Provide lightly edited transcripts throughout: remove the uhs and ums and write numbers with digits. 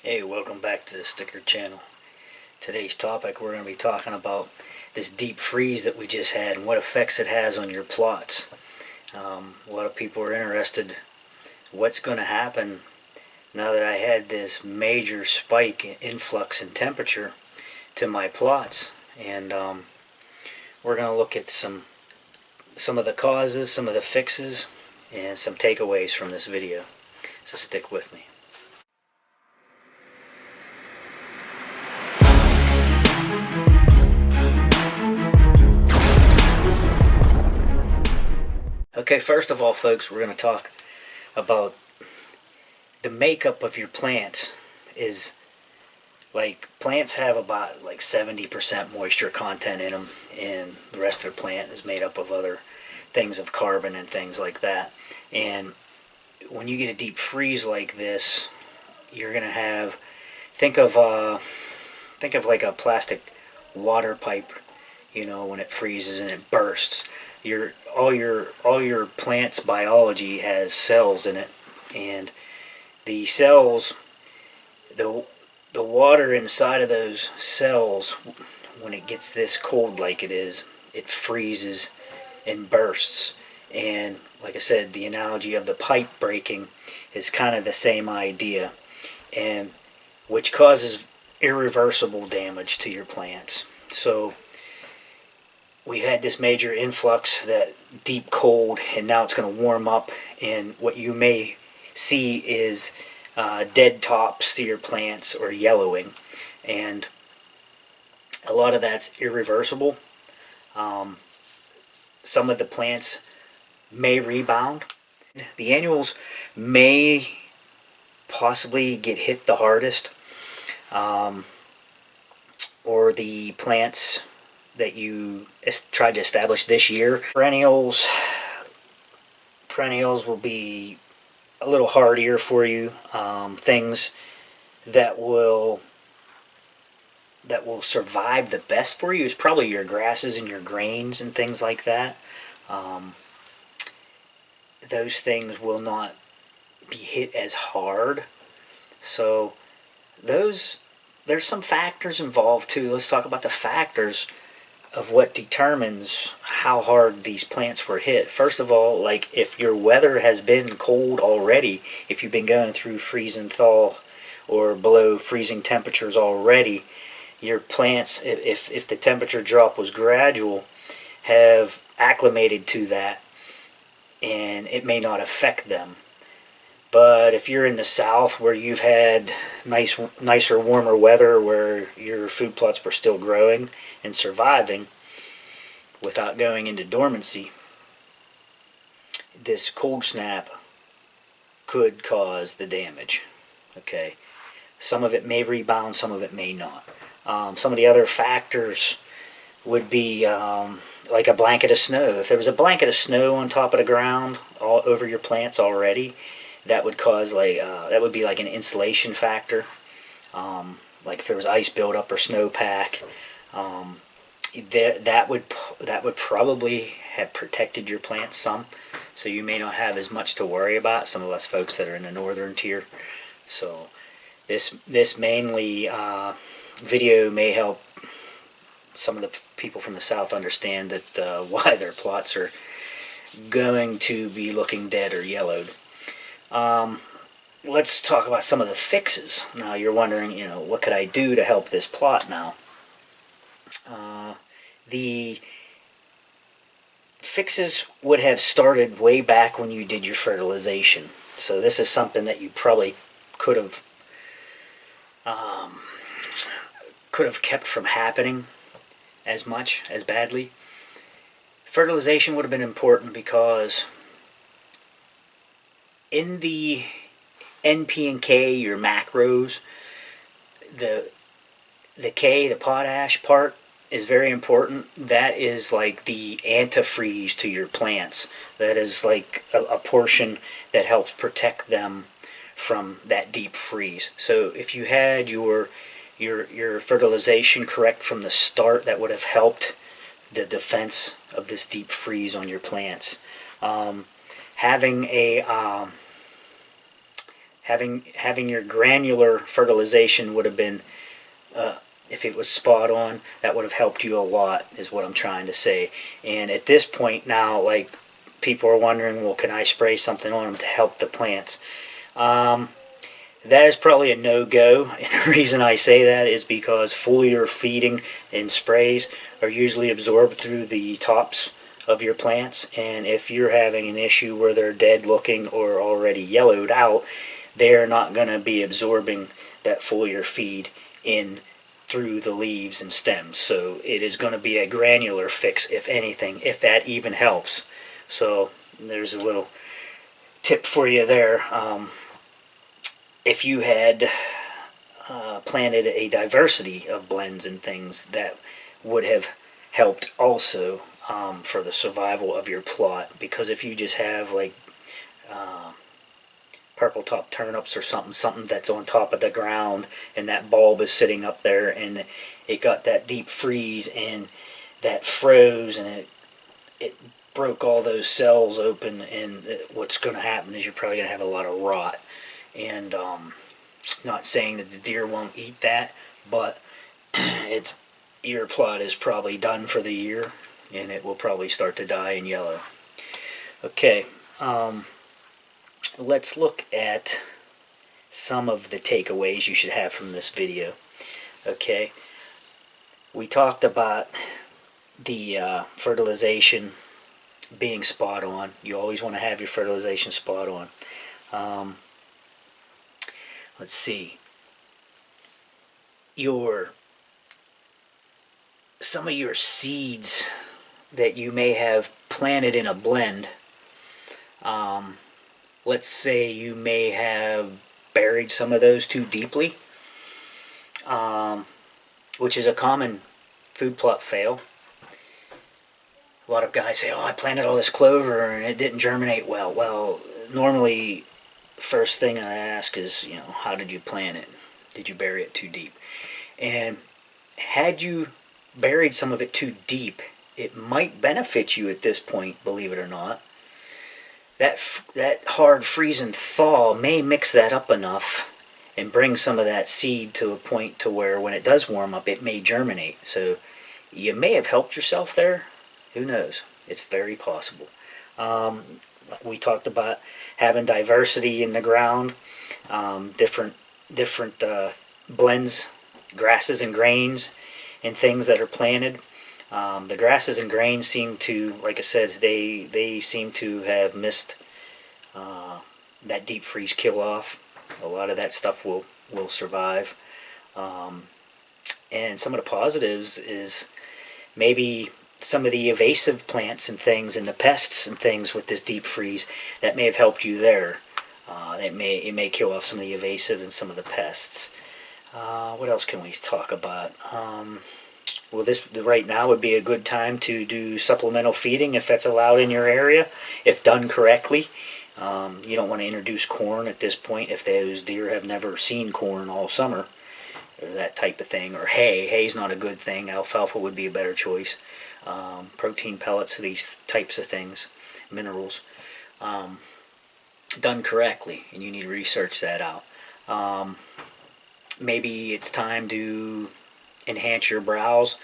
Hey, welcome back to the Sticker Channel. Today's topic, we're going to be talking about this deep freeze that we just had and what effects it has on your plots. A lot of people are interested what's going to happen now that I had this major spike in influx in temperature to my plots. And we're going to look at some of the causes, some of the fixes, and some takeaways from this video. So stick with me. Okay, first of all, folks, we're going to talk about the makeup of your plants. Is like plants have about like 70% moisture content in them, and the rest of the plant is made up of other things of carbon and things like that. And when you get a deep freeze like this, you're going to have, think of like a plastic water pipe, when it freezes and it bursts. All your plant's biology has cells in it, and the cells, the water inside of those cells, when it gets this cold like it is, it freezes and bursts. And like I said, the analogy of the pipe breaking is kind of the same idea, and which causes irreversible damage to your plants. So we had this major influx, that deep cold, and now it's going to warm up, and what you may see is dead tops to your plants or yellowing, and a lot of that's irreversible. Some of the plants may rebound. The annuals may possibly get hit the hardest, or the plants that you tried to establish this year. Perennials will be a little hardier for you. Things that will survive the best for you is probably your grasses and your grains and things like that. Those things will not be hit as hard. So there's some factors involved too. Let's talk about the factors of what determines how hard these plants were hit. First of all, like if your weather has been cold already, if you've been going through freeze and thaw or below freezing temperatures already, your plants, if the temperature drop was gradual, have acclimated to that, and it may not affect them. But if you're in the south where you've had nicer, warmer weather, where your food plots were still growing and surviving without going into dormancy, this cold snap could cause the damage. Okay, some of it may rebound, some of it may not. Some of the other factors would be like a blanket of snow. If there was a blanket of snow on top of the ground all over your plants already, that would cause that would be like an insulation factor. Like if there was ice buildup or snowpack, that would probably have protected your plants some. So you may not have as much to worry about. Some of us folks that are in the northern tier. So this mainly video may help some of the people from the south understand that why their plots are going to be looking dead or yellowed. Let's talk about some of the fixes. Now you're wondering, what could I do to help this plot now? The fixes would have started way back when you did your fertilization. So this is something that you probably could have kept from happening as much as badly. Fertilization would have been important because in the NP and K, your macros, the K, the potash part, is very important. That is like the antifreeze to your plants. That is like a portion that helps protect them from that deep freeze. So if you had your fertilization correct from the start, that would have helped the defense of this deep freeze on your plants. Having having your granular fertilization would have been, if it was spot on, that would have helped you a lot, is what I'm trying to say. And at this point now, like, people are wondering, well, can I spray something on them to help the plants? That is probably a no-go, and the reason I say that is because foliar feeding and sprays are usually absorbed through the tops of your plants, and if you're having an issue where they're dead looking or already yellowed out, they're not going to be absorbing that foliar feed in through the leaves and stems. So it is going to be a granular fix, if anything, if that even helps. So there's a little tip for you there. If you had planted a diversity of blends and things, that would have helped also for the survival of your plot. Because if you just have like purple top turnips or something that's on top of the ground, and that bulb is sitting up there, and it got that deep freeze and that froze, and it broke all those cells open, and what's going to happen is you're probably going to have a lot of rot. And not saying that the deer won't eat that, but your plot is probably done for the year, and it will probably start to die and yellow. Okay, let's look at some of the takeaways you should have from this video. Okay, we talked about the fertilization being spot on. You always want to have your fertilization spot on. Let's see. Some of your seeds that you may have planted in a blend. Let's say you may have buried some of those too deeply, which is a common food plot fail. A lot of guys say, "Oh, I planted all this clover and it didn't germinate well." Well, normally, first thing I ask is, how did you plant it? Did you bury it too deep? And had you buried some of it too deep, it might benefit you at this point, believe it or not. That hard freeze and thaw may mix that up enough and bring some of that seed to a point to where when it does warm up, it may germinate. So you may have helped yourself there. Who knows? It's very possible. We talked about having diversity in the ground, different blends, grasses and grains, and things that are planted. The grasses and grains seem to, like I said, they seem to have missed that deep freeze kill off. A lot of that stuff will survive. And some of the positives is maybe some of the invasive plants and things and the pests and things with this deep freeze that may have helped you there. It may kill off some of the invasive and some of the pests. What else can we talk about? Well, this right now would be a good time to do supplemental feeding if that's allowed in your area, if done correctly. You don't want to introduce corn at this point if those deer have never seen corn all summer, or that type of thing. Or hay. Hay's not a good thing. Alfalfa would be a better choice. Protein pellets, these types of things, minerals, done correctly, and you need to research that out. Maybe it's time to enhance your browse,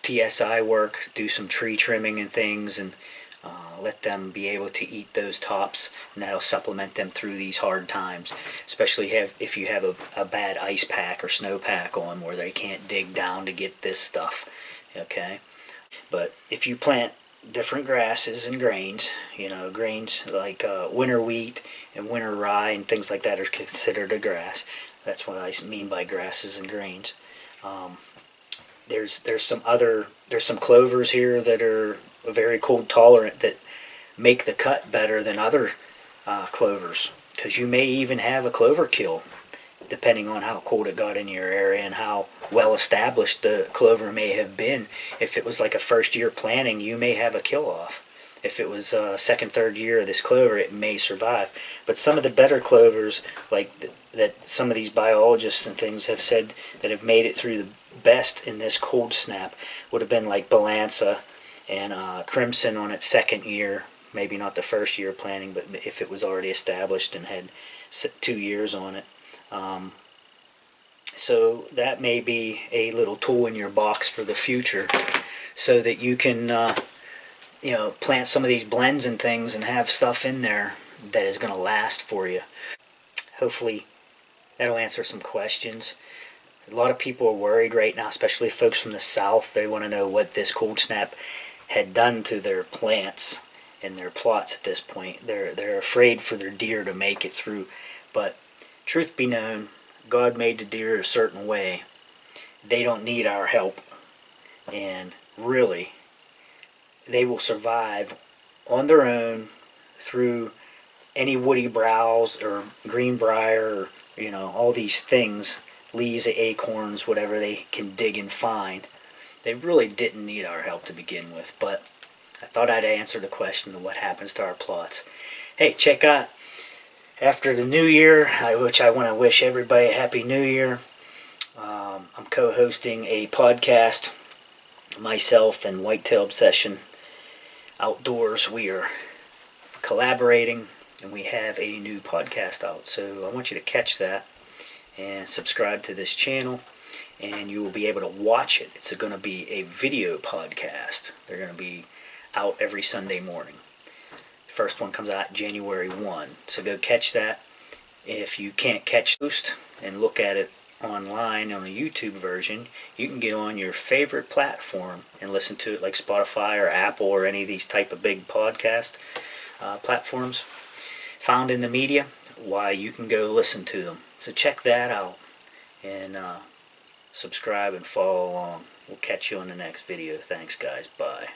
TSI work, do some tree trimming and things, and let them be able to eat those tops, and that'll supplement them through these hard times, especially if you have a bad ice pack or snow pack on where they can't dig down to get this stuff. Okay, but if you plant different grasses and grains, grains like winter wheat and winter rye and things like that are considered a grass. That's what I mean by grasses and grains. There's some clovers here that are very cold tolerant that make the cut better than other clovers, because you may even have a clover kill depending on how cold it got in your area and how well established the clover may have been. If it was like a first year planting, you may have a kill off. If it was second, third year of this clover, it may survive. But some of the better clovers, like that some of these biologists and things have said that have made it through the best in this cold snap, would have been like Balanza and Crimson on its second year. Maybe not the first year planting, but if it was already established and had 2 years on it. So that may be a little tool in your box for the future, so that you can plant some of these blends and things and have stuff in there that is going to last for you. Hopefully that'll answer some questions. A lot of people are worried right now, especially folks from the south. They want to know what this cold snap had done to their plants and their plots at this point. They're afraid for their deer to make it through. But truth be known, God made the deer a certain way. They don't need our help. And really, they will survive on their own through any woody browse or greenbrier, or all these things, leaves, acorns, whatever they can dig and find. They really didn't need our help to begin with, but I thought I'd answer the question of what happens to our plots. Hey, check out after the new year, which I want to wish everybody a happy new year. I'm co-hosting a podcast, myself and Whitetail Obsession Outdoors. We are collaborating, and we have a new podcast out. So I want you to catch that and subscribe to this channel, and you will be able to watch it. It's going to be a video podcast. They're going to be out every Sunday morning. The first one comes out January 1. So go catch that. If you can't catch Boost and look at it online on a YouTube version, you can get on your favorite platform and listen to it, like Spotify or Apple or any of these type of big podcast platforms found in the media. Why, you can go listen to them. So check that out and subscribe and follow along. We'll catch you on the next video. Thanks, guys. Bye.